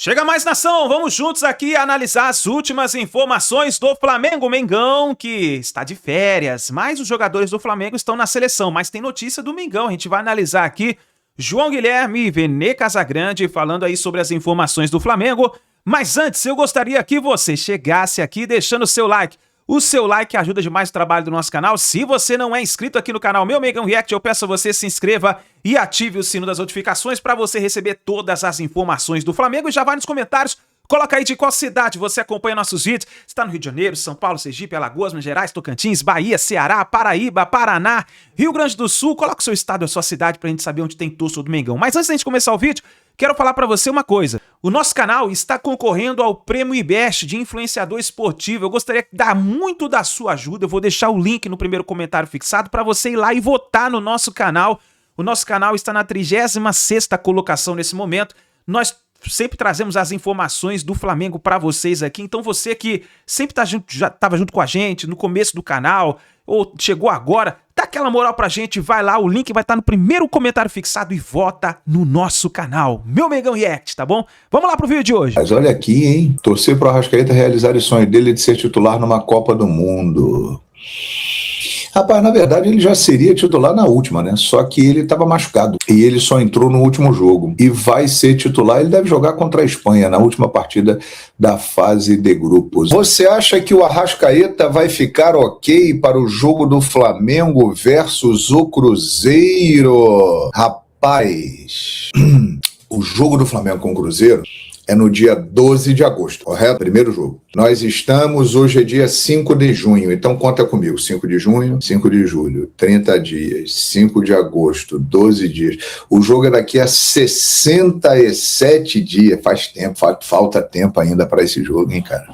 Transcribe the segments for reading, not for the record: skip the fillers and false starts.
Chega mais, nação! Vamos juntos aqui analisar as últimas informações do Flamengo. Mengão que está de férias, mas os jogadores do Flamengo estão na seleção. Mas tem notícia do Mengão, a gente vai analisar aqui João Guilherme e Vene Casagrande falando aí sobre as informações do Flamengo. Mas antes, eu gostaria que você chegasse aqui deixando o seu like. O seu like ajuda demais o trabalho do nosso canal. Se você não é inscrito aqui no canal Meu Mengão React, eu peço a você se inscreva e ative o sino das notificações para você receber todas as informações do Flamengo. E já vai nos comentários, coloca aí de qual cidade você acompanha nossos vídeos. Está no Rio de Janeiro, São Paulo, Sergipe, Alagoas, Minas Gerais, Tocantins, Bahia, Ceará, Paraíba, Paraná, Rio Grande do Sul. Coloca o seu estado e a sua cidade pra gente saber onde tem torcedor do Mengão. Mas antes da gente começar o vídeo, quero falar pra você uma coisa. O nosso canal está concorrendo ao Prêmio IBEST de Influenciador Esportivo. Eu gostaria de dar muito da sua ajuda. Eu vou deixar o link no primeiro comentário fixado para você ir lá e votar no nosso canal. O nosso canal está na 36ª colocação nesse momento. Nós sempre trazemos as informações do Flamengo para vocês aqui. Então você que sempre já estava junto com a gente no começo do canal ou chegou agora, dá aquela moral pra gente, vai lá, o link vai estar no primeiro comentário fixado e vota no nosso canal, Meu Mengão React, tá bom? Vamos lá pro vídeo de hoje. Mas olha aqui, hein? Torcer pro Arrascaeta realizar o sonho dele de ser titular numa Copa do Mundo. Rapaz, na verdade ele já seria titular na última, né? Só que ele estava machucado e ele só entrou no último jogo. E vai ser titular, ele deve jogar contra a Espanha na última partida da fase de grupos. Você acha que o Arrascaeta vai ficar ok para o jogo do Flamengo versus o Cruzeiro? Rapaz, o jogo do Flamengo com o Cruzeiro é no dia 12 de agosto, correto? Primeiro jogo. Nós estamos, hoje é dia 5 de junho, então conta comigo. 5 de junho, 5 de julho, 30 dias, 5 de agosto, 12 dias. O jogo é daqui a 67 dias. Faz tempo, falta tempo ainda para esse jogo, hein, cara?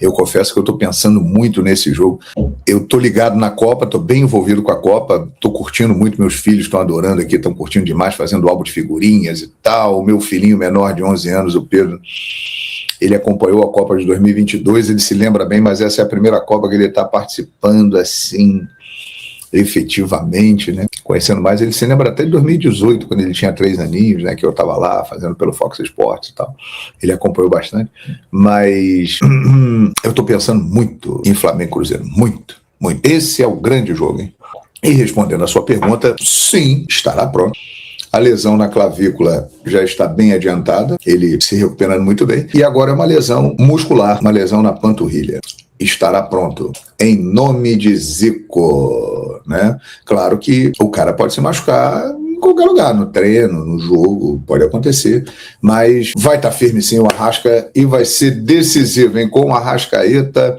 Eu confesso que eu tô pensando muito nesse jogo. Eu tô ligado na Copa, tô bem envolvido com a Copa, tô curtindo muito, meus filhos estão adorando aqui, estão curtindo demais, fazendo álbum de figurinhas e tal. O meu filhinho menor de 11 anos, o Pedro, ele acompanhou a Copa de 2022, ele se lembra bem, mas essa é a primeira Copa que ele tá participando assim, efetivamente, né? Conhecendo mais, ele se lembra até de 2018, quando ele tinha 3 aninhos, né? Que eu estava lá fazendo pelo Fox Sports e tal. Ele acompanhou bastante, mas eu estou pensando muito em Flamengo e Cruzeiro, muito, muito. Esse é o grande jogo, hein? E respondendo a sua pergunta, sim, estará pronto. A lesão na clavícula já está bem adiantada, ele se recuperando muito bem. E agora é uma lesão muscular, uma lesão na panturrilha. Estará pronto, em nome de Zico, né? Claro que o cara pode se machucar em qualquer lugar, no treino, no jogo, pode acontecer, mas vai estar firme sim o Arrasca e vai ser decisivo, hein? Com o Arrascaeta,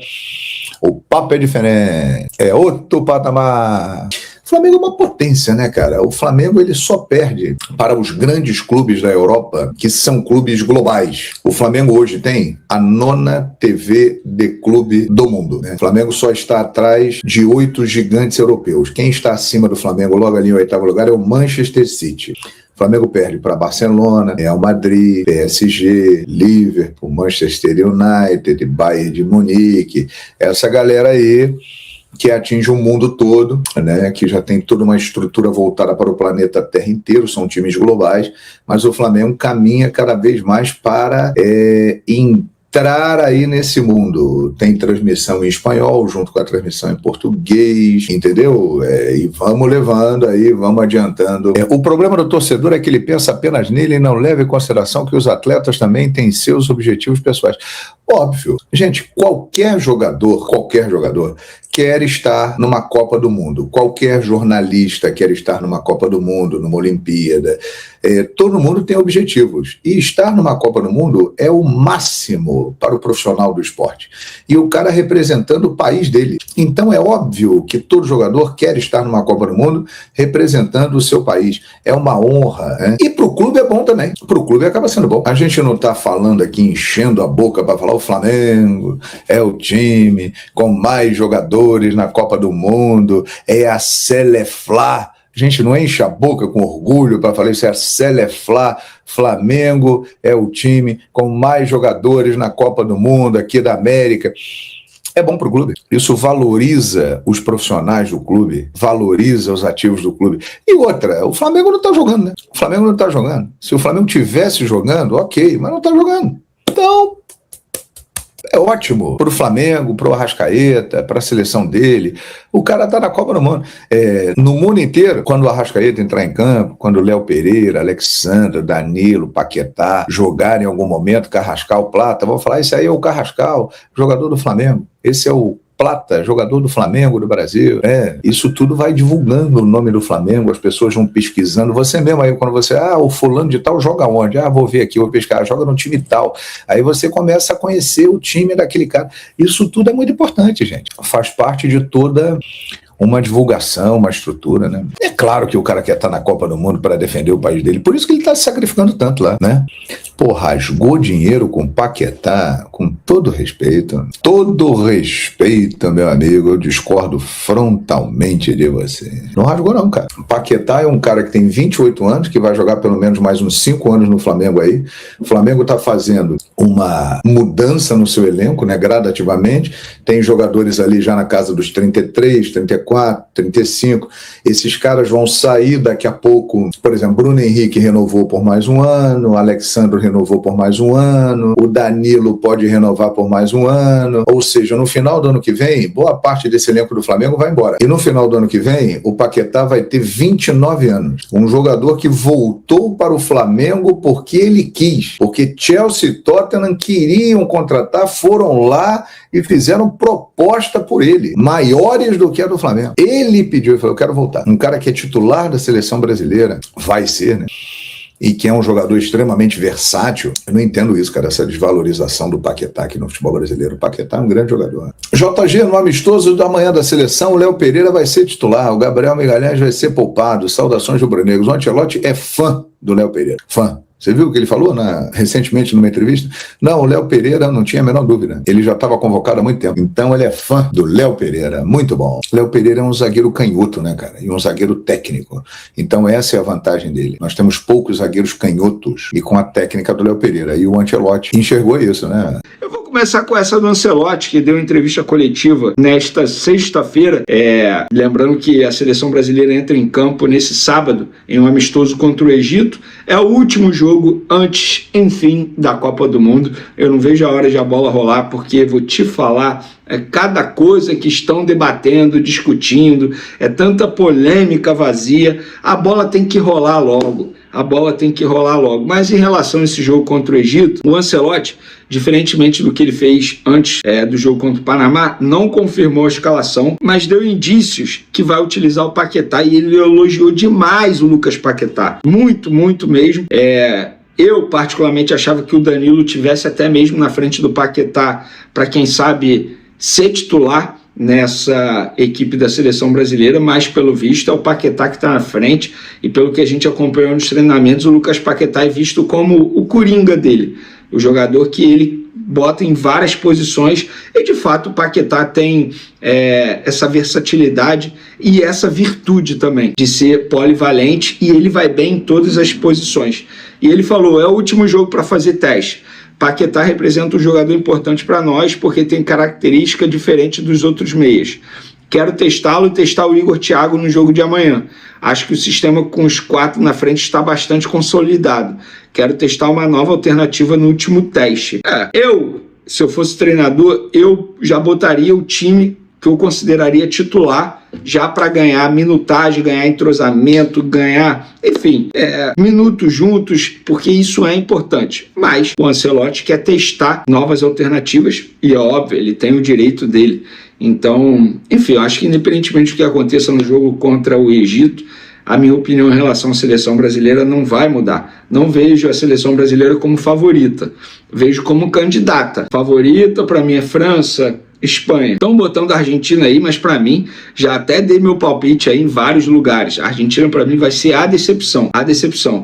o papo é diferente, é outro patamar. O Flamengo é uma potência, né, cara? O Flamengo ele só perde para os grandes clubes da Europa, que são clubes globais. O Flamengo hoje tem a 9ª TV de clube do mundo, né? O Flamengo só está atrás de 8 gigantes europeus. Quem está acima do Flamengo, logo ali em 8º lugar, é o Manchester City. O Flamengo perde para Barcelona, Real Madrid, PSG, Liverpool, Manchester United, Bayern de Munique. Essa galera aí que atinge o mundo todo, né, que já tem toda uma estrutura voltada para o planeta Terra inteiro, são times globais, mas o Flamengo caminha cada vez mais para entrar aí nesse mundo. Tem transmissão em espanhol, junto com a transmissão em português, entendeu? E vamos levando aí, vamos adiantando. O problema do torcedor é que ele pensa apenas nele e não leva em consideração que os atletas também têm seus objetivos pessoais. Óbvio, gente, qualquer jogador quer estar numa Copa do Mundo, qualquer jornalista quer estar numa Copa do Mundo, numa Olimpíada, todo mundo tem objetivos, e estar numa Copa do Mundo é o máximo para o profissional do esporte, e o cara representando o país dele. Então é óbvio que todo jogador quer estar numa Copa do Mundo representando o seu país, é uma honra, né? E pro clube é bom também, pro clube acaba sendo bom. A gente não tá falando aqui enchendo a boca para falar o Flamengo é o time com mais jogadores na Copa do Mundo, é a Seleflá. A gente não enche a boca com orgulho para falar isso, é a Seleflá. Flamengo é o time com mais jogadores na Copa do Mundo aqui da América. é bom para o clube. Isso valoriza os profissionais do clube, valoriza os ativos do clube. E outra, o Flamengo não está jogando, né? O Flamengo não está jogando. Se o Flamengo tivesse jogando, ok, mas não está jogando. Então, é ótimo para o Flamengo, para o Arrascaeta, para a seleção dele. O cara está na Copa do Mundo. No mundo inteiro, quando o Arrascaeta entrar em campo, quando o Léo Pereira, Alexandre, Danilo, Paquetá jogarem em algum momento, Carrascal, Plata, vão falar, esse aí é o Carrascal, jogador do Flamengo. Esse é o Plata, jogador do Flamengo, do Brasil. Isso tudo vai divulgando o nome do Flamengo, as pessoas vão pesquisando. Você mesmo aí, quando você, o fulano de tal joga onde? Vou ver aqui, vou pesquisar, joga no time tal. Aí você começa a conhecer o time daquele cara. Isso tudo é muito importante, gente. Faz parte de toda uma divulgação, uma estrutura, né? É claro que o cara quer estar na Copa do Mundo para defender o país dele, por isso que ele está se sacrificando tanto lá, né? Pô, rasgou dinheiro com Paquetá, com todo respeito, meu amigo, eu discordo frontalmente de você. Não rasgou não, cara. Paquetá é um cara que tem 28 anos, que vai jogar pelo menos mais uns 5 anos no Flamengo aí. O Flamengo está fazendo uma mudança no seu elenco, né, gradativamente. Tem jogadores ali já na casa dos 33, 34, 35. Esses caras vão sair daqui a pouco. Por exemplo, Bruno Henrique renovou por mais um ano, Alexandre renovou por mais um ano, o Danilo pode renovar por mais um ano, ou seja, no final do ano que vem, boa parte desse elenco do Flamengo vai embora. E no final do ano que vem, o Paquetá vai ter 29 anos. Um jogador que voltou para o Flamengo porque ele quis, porque Chelsea e Tottenham queriam contratar, foram lá e fizeram proposta por ele, maiores do que a do Flamengo. Ele pediu e falou, eu quero voltar. Um cara que é titular da seleção brasileira, vai ser, né? E que é um jogador extremamente versátil. Eu não entendo isso, cara, essa desvalorização do Paquetá aqui no futebol brasileiro. O Paquetá é um grande jogador. JG, no amistoso da manhã da seleção, o Léo Pereira vai ser titular, o Gabriel Magalhães vai ser poupado. Saudações rubro-negros. O Ancelotti é fã do Léo Pereira. Fã. Você viu o que ele falou recentemente numa entrevista? Não, o Léo Pereira não tinha a menor dúvida. Ele já estava convocado há muito tempo. Então ele é fã do Léo Pereira. Muito bom. Léo Pereira é um zagueiro canhoto, né, cara? E um zagueiro técnico. Então essa é a vantagem dele. Nós temos poucos zagueiros canhotos e com a técnica do Léo Pereira. E o Ancelotti enxergou isso, né? Eu vou começar com essa do Ancelotti, que deu entrevista coletiva nesta sexta-feira. Lembrando que a seleção brasileira entra em campo nesse sábado, em um amistoso contra o Egito. É o último jogo antes, enfim, da Copa do Mundo. Eu não vejo a hora de a bola rolar, porque vou te falar, cada coisa que estão debatendo, discutindo, tanta polêmica vazia, a bola tem que rolar logo. Mas em relação a esse jogo contra o Egito, o Ancelotti, diferentemente do que ele fez antes do jogo contra o Panamá, não confirmou a escalação, mas deu indícios que vai utilizar o Paquetá, e ele elogiou demais o Lucas Paquetá. Muito, muito mesmo. Eu, particularmente, achava que o Danilo tivesse até mesmo na frente do Paquetá, para quem sabe ser titular nessa equipe da seleção brasileira, mas pelo visto é o Paquetá que está na frente, e pelo que a gente acompanhou nos treinamentos, o Lucas Paquetá é visto como o coringa dele, o jogador que ele bota em várias posições, e de fato o Paquetá tem essa versatilidade e essa virtude também de ser polivalente, e ele vai bem em todas as posições. E ele falou, é o último jogo para fazer teste. Paquetá representa um jogador importante para nós porque tem característica diferente dos outros meias. Quero testá-lo e testar o Igor Thiago no jogo de amanhã. Acho que o sistema com os 4 na frente está bastante consolidado. Quero testar uma nova alternativa no último teste. Se eu fosse treinador, eu já botaria o time que eu consideraria titular já para ganhar minutagem, ganhar entrosamento, ganhar, enfim, minutos juntos, porque isso é importante. Mas o Ancelotti quer testar novas alternativas e, é óbvio, ele tem o direito dele. Então, enfim, eu acho que independentemente do que aconteça no jogo contra o Egito, a minha opinião em relação à seleção brasileira não vai mudar. Não vejo a seleção brasileira como favorita, vejo como candidata. Favorita para mim é França, Espanha. Estão botando a Argentina aí, mas para mim, já até dei meu palpite aí em vários lugares. A Argentina para mim vai ser a decepção.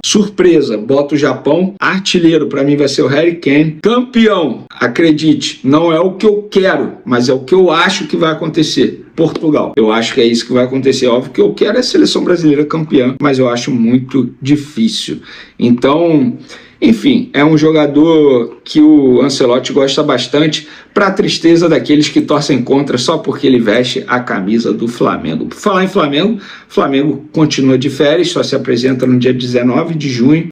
Surpresa, boto o Japão. Artilheiro para mim vai ser o Harry Kane. Campeão, acredite, não é o que eu quero, mas é o que eu acho que vai acontecer. Portugal. Eu acho que é isso que vai acontecer. Óbvio que eu quero a seleção brasileira campeã, mas eu acho muito difícil. Então, Enfim, é um jogador que o Ancelotti gosta bastante, para a tristeza daqueles que torcem contra só porque ele veste a camisa do Flamengo. Por falar em Flamengo, o Flamengo continua de férias, só se apresenta no dia 19 de junho,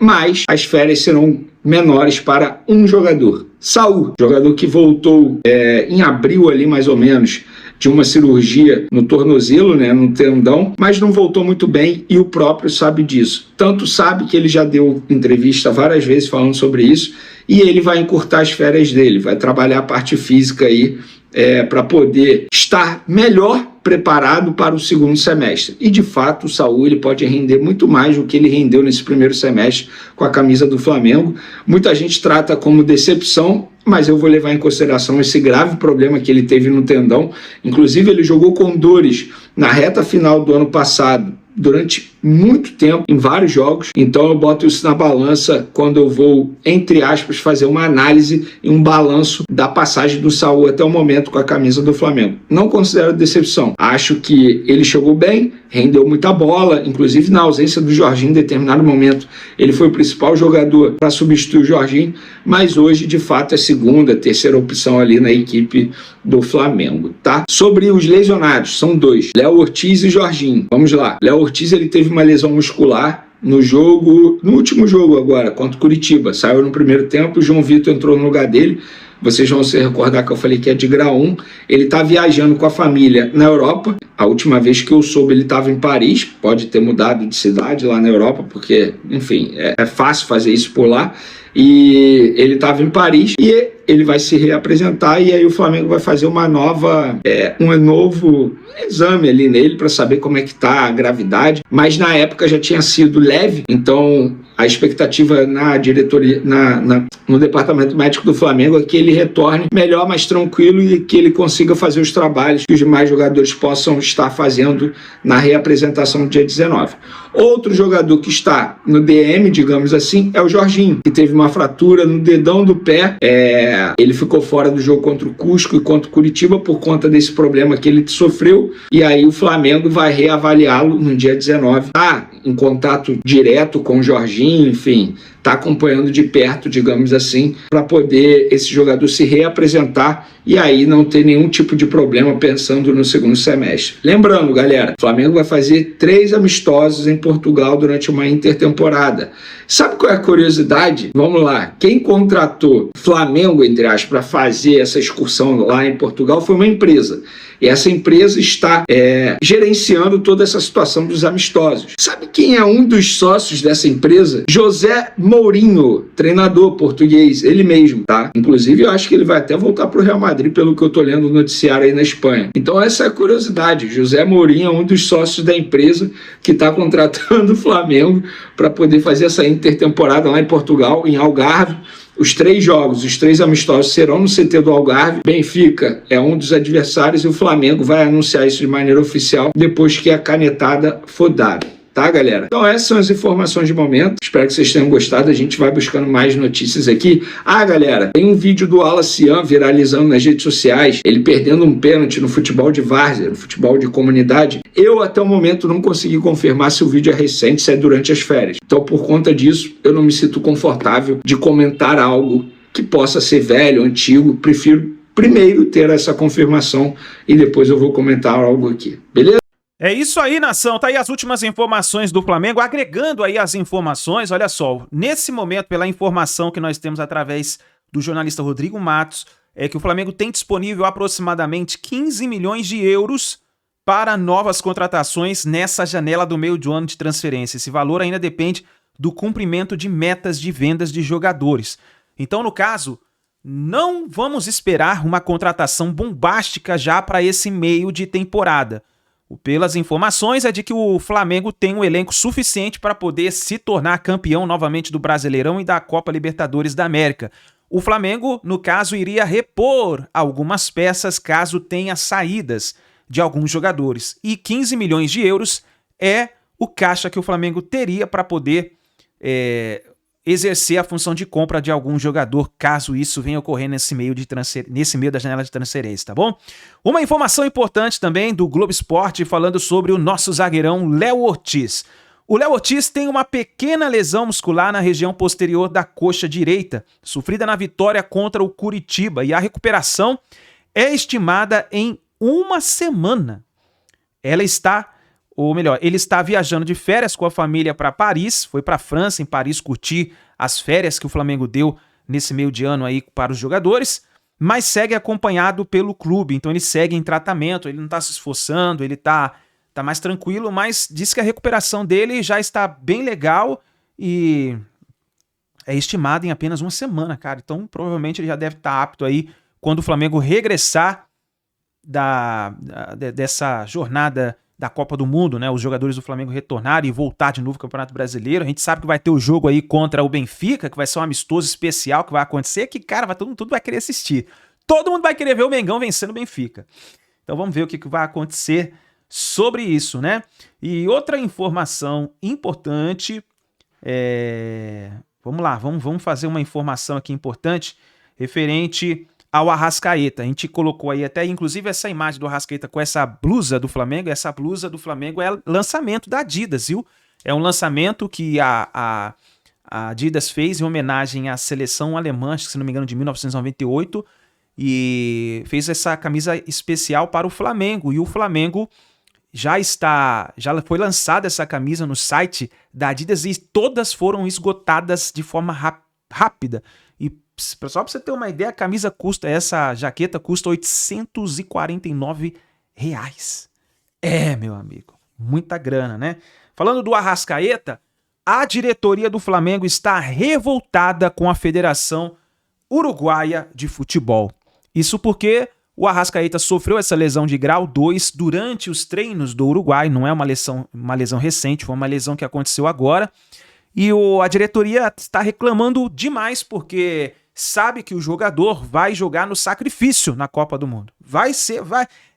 mas as férias serão menores para um jogador. Saul, jogador que voltou em abril ali mais ou menos, de uma cirurgia no tornozelo, né, no tendão, mas não voltou muito bem e o próprio sabe disso. Tanto sabe que ele já deu entrevista várias vezes falando sobre isso e ele vai encurtar as férias dele, vai trabalhar a parte física aí para poder estar melhor preparado para o segundo semestre. E de fato o Saul ele pode render muito mais do que ele rendeu nesse primeiro semestre com a camisa do Flamengo. Muita gente trata como decepção, mas eu vou levar em consideração esse grave problema que ele teve no tendão. Inclusive ele jogou com dores na reta final do ano passado, durante muito tempo, em vários jogos. Então eu boto isso na balança quando eu vou, entre aspas, fazer uma análise e um balanço da passagem do Saul até o momento com a camisa do Flamengo. Não considero decepção. Acho que ele chegou bem, rendeu muita bola, inclusive na ausência do Jorginho em determinado momento. Ele foi o principal jogador para substituir o Jorginho, mas hoje, de fato, é segunda, terceira opção ali na equipe do Flamengo, tá? Sobre os lesionados, são dois, Léo Ortiz e Jorginho. Vamos lá. Léo Ortiz, ele teve uma lesão muscular no último jogo agora, contra o Curitiba. Saiu no primeiro tempo, o João Vitor entrou no lugar dele. Vocês vão se recordar que eu falei que é de grau 1. Ele está viajando com a família na Europa. A última vez que eu soube, ele estava em Paris. Pode ter mudado de cidade lá na Europa, porque, enfim, é fácil fazer isso por lá. E ele estava em Paris e ele vai se reapresentar e aí o Flamengo vai fazer um novo exame ali nele para saber como é que tá a gravidade, mas na época já tinha sido leve, então a expectativa na diretoria, no departamento médico do Flamengo é que ele retorne melhor, mais tranquilo e que ele consiga fazer os trabalhos que os demais jogadores possam estar fazendo na reapresentação do dia 19. Outro jogador que está no DM, digamos assim, é o Jorginho, que teve uma fratura no dedão do pé. Ele ficou fora do jogo contra o Cusco e contra o Curitiba por conta desse problema que ele sofreu, e aí o Flamengo vai reavaliá-lo no dia 19. Em contato direto com o Jorginho, enfim, está acompanhando de perto, digamos assim, para poder esse jogador se reapresentar e aí não ter nenhum tipo de problema pensando no segundo semestre. Lembrando, galera, o Flamengo vai fazer 3 amistosos em Portugal durante uma intertemporada. Sabe qual é a curiosidade? Vamos lá. Quem contratou Flamengo, entre aspas, para fazer essa excursão lá em Portugal foi uma empresa. E essa empresa está gerenciando toda essa situação dos amistosos. Sabe quem é um dos sócios dessa empresa? José Mourinho, treinador português, ele mesmo, tá? Inclusive, eu acho que ele vai até voltar para o Real Madrid, pelo que eu tô lendo no noticiário aí na Espanha. Então, essa é a curiosidade. José Mourinho é um dos sócios da empresa que está contratando o Flamengo para poder fazer essa intertemporada lá em Portugal, em Algarve. Os 3 jogos, os 3 amistosos serão no CT do Algarve. Benfica é um dos adversários e o Flamengo vai anunciar isso de maneira oficial depois que a canetada for dada. Tá, galera? Então essas são as informações de momento. Espero que vocês tenham gostado. A gente vai buscando mais notícias aqui. Galera, tem um vídeo do Alacian viralizando nas redes sociais. Ele perdendo um pênalti no futebol de várzea, no futebol de comunidade. Eu, até o momento, não consegui confirmar se o vídeo é recente, se é durante as férias. Então, por conta disso, eu não me sinto confortável de comentar algo que possa ser velho, antigo. Prefiro primeiro ter essa confirmação e depois eu vou comentar algo aqui. Beleza? É isso aí, nação. Tá aí as últimas informações do Flamengo. Agregando aí as informações, olha só. Nesse momento, pela informação que nós temos através do jornalista Rodrigo Matos, é que o Flamengo tem disponível aproximadamente 15 milhões de euros para novas contratações nessa janela do meio de ano de transferência. Esse valor ainda depende do cumprimento de metas de vendas de jogadores. Então, no caso, não vamos esperar uma contratação bombástica já para esse meio de temporada. Pelas informações, é de que o Flamengo tem um elenco suficiente para poder se tornar campeão novamente do Brasileirão e da Copa Libertadores da América. O Flamengo, no caso, iria repor algumas peças caso tenha saídas de alguns jogadores. E 15 milhões de euros é o caixa que o Flamengo teria para poder exercer a função de compra de algum jogador, caso isso venha ocorrer nesse meio da janela de transferência, tá bom? Uma informação importante também do Globo Esporte falando sobre o nosso zagueirão Léo Ortiz. O Léo Ortiz tem uma pequena lesão muscular na região posterior da coxa direita, sofrida na vitória contra o Curitiba, e a recuperação é estimada em 1 semana. Ele está viajando de férias com a família para Paris, foi para a França, em Paris, curtir as férias que o Flamengo deu nesse meio de ano aí para os jogadores, mas segue acompanhado pelo clube, então ele segue em tratamento, ele não está se esforçando, ele está mais tranquilo, mas diz que a recuperação dele já está bem legal e é estimada em apenas 1 semana, cara. Então, provavelmente ele já deve estar apto aí quando o Flamengo regressar dessa jornada da Copa do Mundo, né? Os jogadores do Flamengo retornarem e voltar de novo ao Campeonato Brasileiro. A gente sabe que vai ter o jogo aí contra o Benfica, que vai ser um amistoso especial que vai acontecer, que, cara, todo mundo vai querer assistir. Todo mundo vai querer ver o Mengão vencendo o Benfica. Então vamos ver o que vai acontecer sobre isso, né? E outra informação importante vamos lá, vamos fazer uma informação aqui importante referente ao Arrascaeta. A gente colocou aí até, inclusive, essa imagem do Arrascaeta com essa blusa do Flamengo. Essa blusa do Flamengo é lançamento da Adidas, viu? É um lançamento que a Adidas fez em homenagem à seleção alemã, se não me engano, de 1998, e fez essa camisa especial para o Flamengo. E o Flamengo já foi lançada essa camisa no site da Adidas e todas foram esgotadas de forma rápida. E só para você ter uma ideia, essa jaqueta custa R$849. Meu amigo, muita grana, né? Falando do Arrascaeta, a diretoria do Flamengo está revoltada com a Federação Uruguaia de Futebol. Isso porque o Arrascaeta sofreu essa lesão de grau 2 durante os treinos do Uruguai, não é uma lesão recente, foi uma lesão que aconteceu agora, e a diretoria está reclamando demais porque sabe que o jogador vai jogar no sacrifício na Copa do Mundo.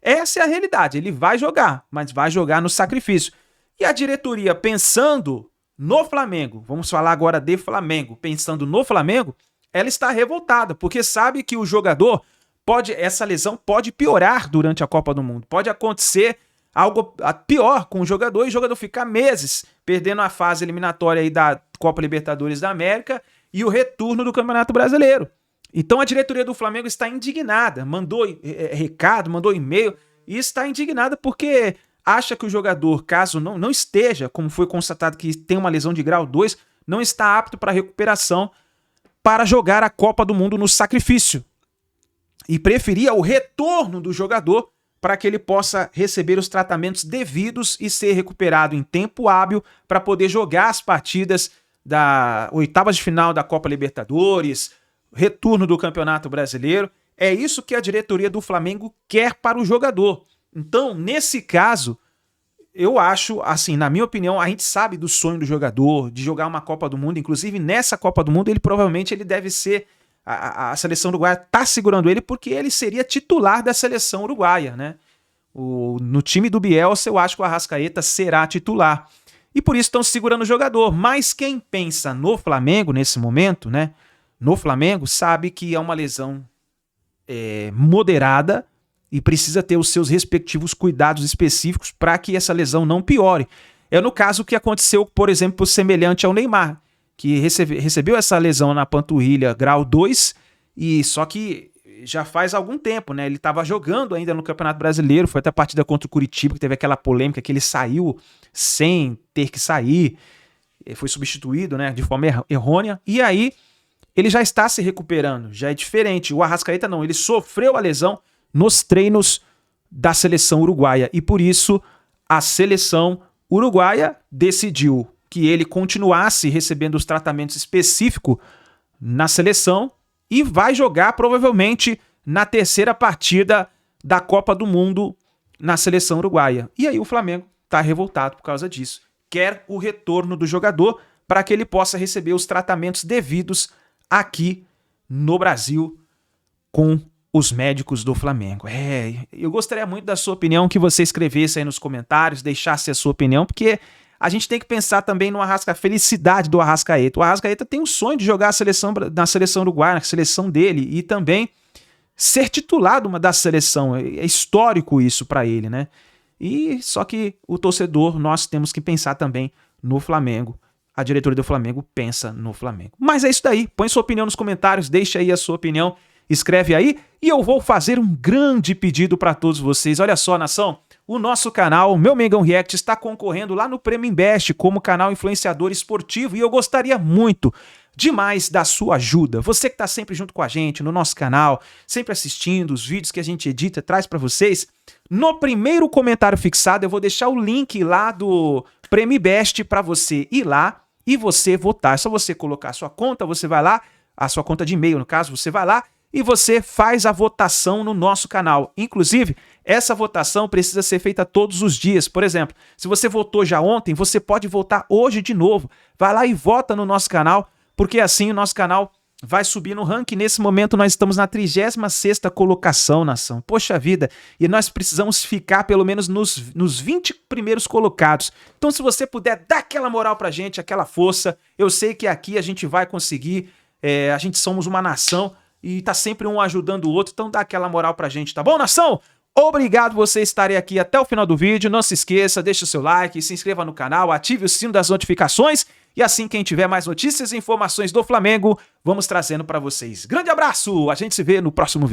Essa é a realidade, ele vai jogar, mas vai jogar no sacrifício. E a diretoria, pensando no Flamengo, vamos falar agora de Flamengo, pensando no Flamengo, ela está revoltada, porque sabe que o jogador essa lesão pode piorar durante a Copa do Mundo. Pode acontecer algo pior com o jogador e o jogador ficar meses perdendo a fase eliminatória aí da Copa Libertadores da América e o retorno do Campeonato Brasileiro. Então a diretoria do Flamengo está indignada, mandou recado, mandou e-mail e está indignada porque acha que o jogador, caso não esteja, como foi constatado que tem uma lesão de grau 2, não está apto para recuperação para jogar a Copa do Mundo no sacrifício. E preferia o retorno do jogador para que ele possa receber os tratamentos devidos e ser recuperado em tempo hábil para poder jogar as partidas da oitavas de final da Copa Libertadores, retorno do Campeonato Brasileiro. É isso que a diretoria do Flamengo quer para o jogador. Então, nesse caso, eu acho, assim, na minha opinião, a gente sabe do sonho do jogador de jogar uma Copa do Mundo. Inclusive, nessa Copa do Mundo, provavelmente ele deve ser... A seleção uruguaia está segurando ele porque ele seria titular da seleção uruguaia, né? No time do Bielsa, eu acho que o Arrascaeta será titular. E por isso estão segurando o jogador. Mas quem pensa no Flamengo nesse momento, né? No Flamengo, sabe que é uma lesão moderada e precisa ter os seus respectivos cuidados específicos para que essa lesão não piore. É no caso que aconteceu, por exemplo, semelhante ao Neymar, que recebeu essa lesão na panturrilha grau 2, e só que já faz algum tempo, né? Ele estava jogando ainda no Campeonato Brasileiro, foi até a partida contra o Curitiba, que teve aquela polêmica que ele saiu sem ter que sair, foi substituído, né, de forma errônea, e aí ele já está se recuperando, já é diferente. O Arrascaeta não, ele sofreu a lesão nos treinos da seleção uruguaia, e por isso a seleção uruguaia decidiu que ele continuasse recebendo os tratamentos específicos na seleção e vai jogar provavelmente na terceira partida da Copa do Mundo na seleção uruguaia. E aí o Flamengo está revoltado por causa disso. Quer o retorno do jogador para que ele possa receber os tratamentos devidos aqui no Brasil com os médicos do Flamengo. Eu gostaria muito da sua opinião, que você escrevesse aí nos comentários, deixasse a sua opinião, porque a gente tem que pensar também no felicidade do Arrascaeta. O Arrascaeta tem o sonho de jogar na seleção uruguaia, na seleção dele, e também ser titular da seleção. É histórico isso para ele, né? E só que o torcedor, nós temos que pensar também no Flamengo. A diretoria do Flamengo pensa no Flamengo. Mas é isso daí. Põe sua opinião nos comentários, deixa aí a sua opinião, escreve aí e eu vou fazer um grande pedido para todos vocês. Olha só, nação, o nosso canal, Meu Mengão React, está concorrendo lá no Prêmio Invest como canal influenciador esportivo e eu gostaria muito demais da sua ajuda. Você que está sempre junto com a gente no nosso canal, sempre assistindo os vídeos que a gente edita, traz para vocês. No primeiro comentário fixado eu vou deixar o link lá do Prêmio Invest para você ir lá e você votar. É só você colocar a sua conta, você vai lá, a sua conta de e-mail no caso, você vai lá e você faz a votação no nosso canal. Inclusive, essa votação precisa ser feita todos os dias. Por exemplo, se você votou já ontem, você pode votar hoje de novo. Vai lá e vota no nosso canal, porque assim o nosso canal vai subir no ranking. Nesse momento nós estamos na 36ª colocação, nação. Poxa vida, e nós precisamos ficar pelo menos nos 20 primeiros colocados. Então se você puder dar aquela moral pra gente, aquela força, eu sei que aqui a gente vai conseguir, a gente somos uma nação e tá sempre um ajudando o outro, então dá aquela moral pra gente, tá bom, nação? Obrigado por você estarem aqui até o final do vídeo. Não se esqueça, deixa o seu like, se inscreva no canal, ative o sino das notificações e assim quem tiver mais notícias e informações do Flamengo, vamos trazendo para vocês. Grande abraço, a gente se vê no próximo vídeo.